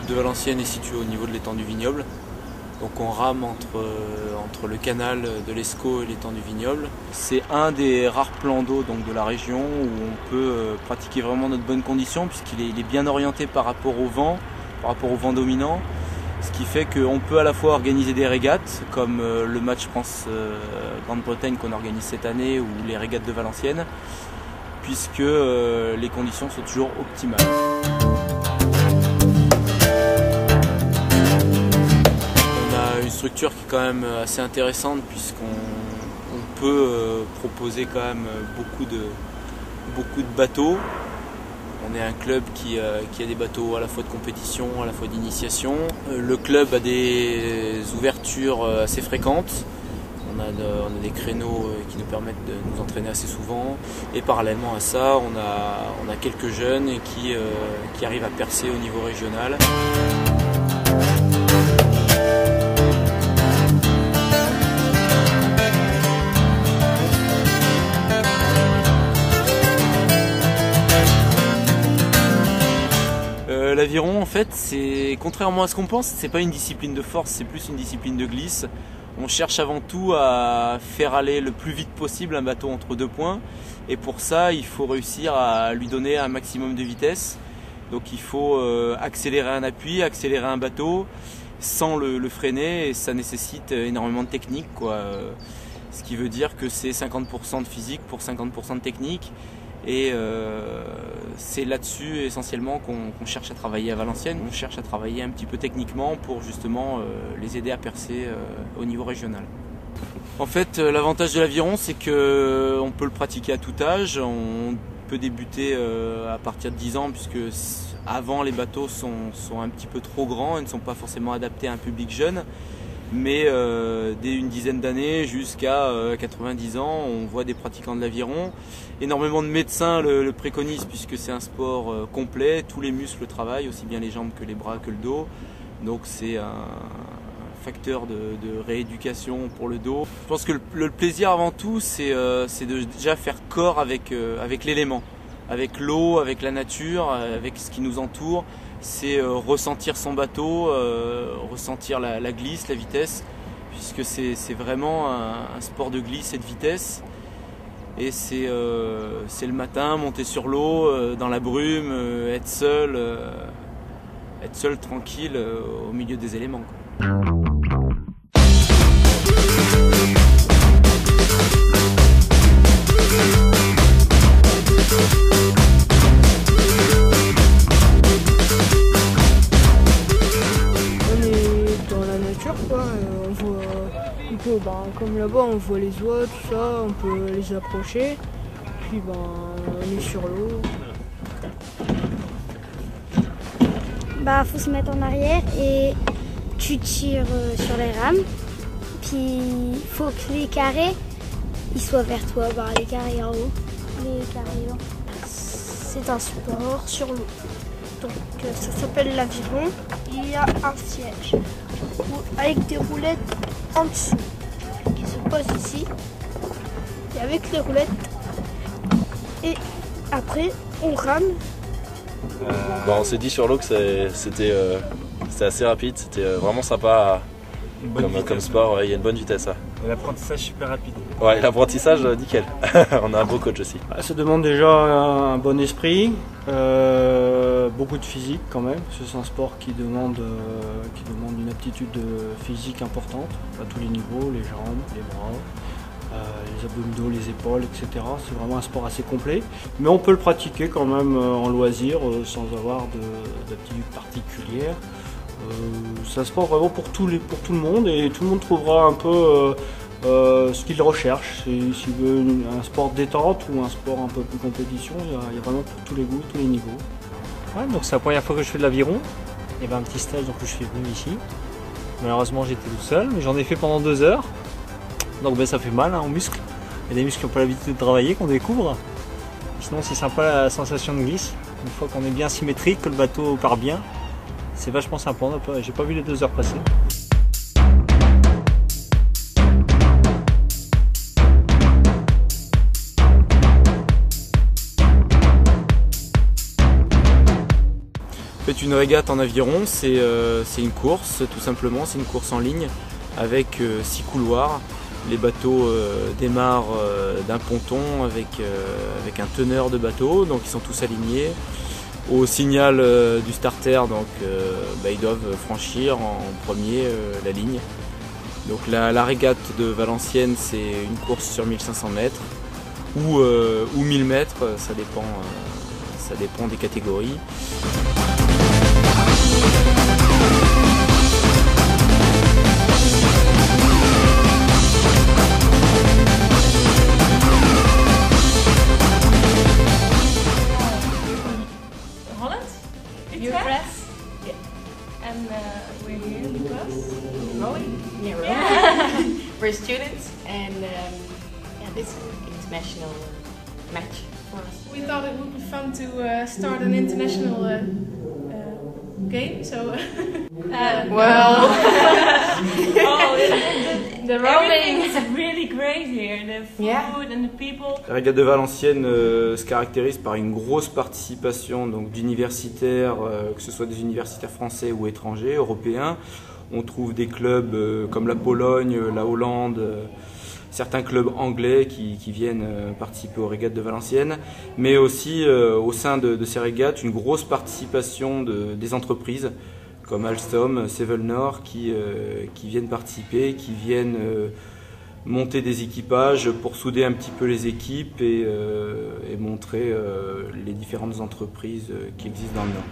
de Valenciennes est située au niveau de l'étang du Vignoble. Donc on rame entre le canal de l'Escaut et l'étang du Vignoble. C'est un des rares plans d'eau donc, de la région où on peut pratiquer vraiment notre bonne condition puisqu'il est bien orienté par rapport au vent dominant. Ce qui fait qu'on peut à la fois organiser des régates comme le match France-Grande-Bretagne qu'on organise cette année ou les régates de Valenciennes puisque les conditions sont toujours optimales. Une structure qui est quand même assez intéressante puisqu'on peut proposer quand même beaucoup de bateaux. On est un club qui a des bateaux à la fois de compétition, à la fois d'initiation. Le club a des ouvertures assez fréquentes. On a des créneaux qui nous permettent de nous entraîner assez souvent. Et parallèlement à ça, on a quelques jeunes qui arrivent à percer au niveau régional. L'aviron en fait, contrairement à ce qu'on pense, c'est pas une discipline de force, c'est plus une discipline de glisse. On cherche avant tout à faire aller le plus vite possible un bateau entre deux points et pour ça il faut réussir à lui donner un maximum de vitesse. Donc il faut accélérer un appui, accélérer un bateau sans le freiner et ça nécessite énormément de technique, quoi. Ce qui veut dire que c'est 50% de physique pour 50% de technique. Et c'est là-dessus essentiellement qu'on cherche à travailler à Valenciennes. On cherche à travailler un petit peu techniquement pour justement les aider à percer au niveau régional. En fait, l'avantage de l'aviron, c'est qu'on peut le pratiquer à tout âge. On peut débuter à partir de 10 ans puisque avant les bateaux sont un petit peu trop grands et ne sont pas forcément adaptés à un public jeune. Mais dès une dizaine d'années jusqu'à 90 ans, on voit des pratiquants de l'aviron. Énormément de médecins le préconisent puisque c'est un sport complet, tous les muscles travaillent, aussi bien les jambes que les bras que le dos. Donc c'est un facteur de rééducation pour le dos. Je pense que le plaisir avant tout, c'est de déjà faire corps avec l'élément, avec l'eau, avec la nature, avec ce qui nous entoure. C'est ressentir son bateau, ressentir la glisse, la vitesse, puisque c'est vraiment un sport de glisse et de vitesse. Et c'est le matin, monter sur l'eau, dans la brume, être seul tranquille au milieu des éléments, quoi. Comme là-bas on voit les oies, tout ça, on peut les approcher, puis on est sur l'eau. Faut se mettre en arrière et tu tires sur les rames, puis il faut que les carrés ils soient vers toi, les carrés en haut, les carrés en haut. C'est un sport sur l'eau, donc ça s'appelle l'aviron. Il y a un siège avec des roulettes en dessous qui se posent ici et avec les roulettes et après on rame. On s'est dit sur l'eau que c'était assez rapide, c'était vraiment sympa comme sport, ouais, il y a une bonne vitesse. Ouais. Et l'apprentissage super rapide. Ouais, l'apprentissage nickel. On a un beau coach aussi. Ça demande déjà un bon esprit, beaucoup de physique quand même. C'est un sport qui demande une aptitude physique importante à tous les niveaux, les jambes, les bras, les abdominaux, les épaules, etc. C'est vraiment un sport assez complet. Mais on peut le pratiquer quand même en loisir sans avoir d'aptitude particulière. C'est un sport vraiment pour tout le monde et tout le monde trouvera un peu ce qu'il recherche. S'il veut un sport détente ou un sport un peu plus compétition, il y a vraiment pour tous les goûts, tous les niveaux. Ouais, donc c'est la première fois que je fais de l'aviron. Il y avait un petit stage donc je suis venu ici. Malheureusement j'étais tout seul, mais j'en ai fait pendant 2 heures. Donc ça fait mal aux muscles. Il y a des muscles qui n'ont pas l'habitude de travailler, qu'on découvre. Sinon c'est sympa la sensation de glisse. Une fois qu'on est bien symétrique, que le bateau part bien, c'est vachement sympa. J'ai pas vu les 2 heures passer. fait, une régate en aviron, c'est une course, tout simplement, c'est une course en ligne avec 6 couloirs. Les bateaux démarrent d'un ponton avec un teneur de bateau, donc ils sont tous alignés. Au signal du starter, donc ils doivent franchir en premier la ligne. Donc la régate de Valenciennes, c'est une course sur 1500 mètres ou 1000 mètres, ça dépend des catégories. You're France? Yeah. And we're here because rowing. Yeah, rowing. Yeah. We're students, and yeah, this is an international match for us. We thought it would be fun to start an international game, so... Well... The rowing is really great here. The food Yeah. and the people. La régate de Valenciennes se caractérise par une grosse participation donc d'universitaires, que ce soit des universitaires français ou étrangers, européens. On trouve des clubs comme la Pologne, la Hollande, certains clubs anglais qui viennent participer aux régates de Valenciennes, mais aussi au sein de ces régates, une grosse participation des entreprises comme Alstom, Sevelnor, qui viennent participer, qui viennent monter des équipages pour souder un petit peu les équipes et montrer les différentes entreprises qui existent dans le Nord.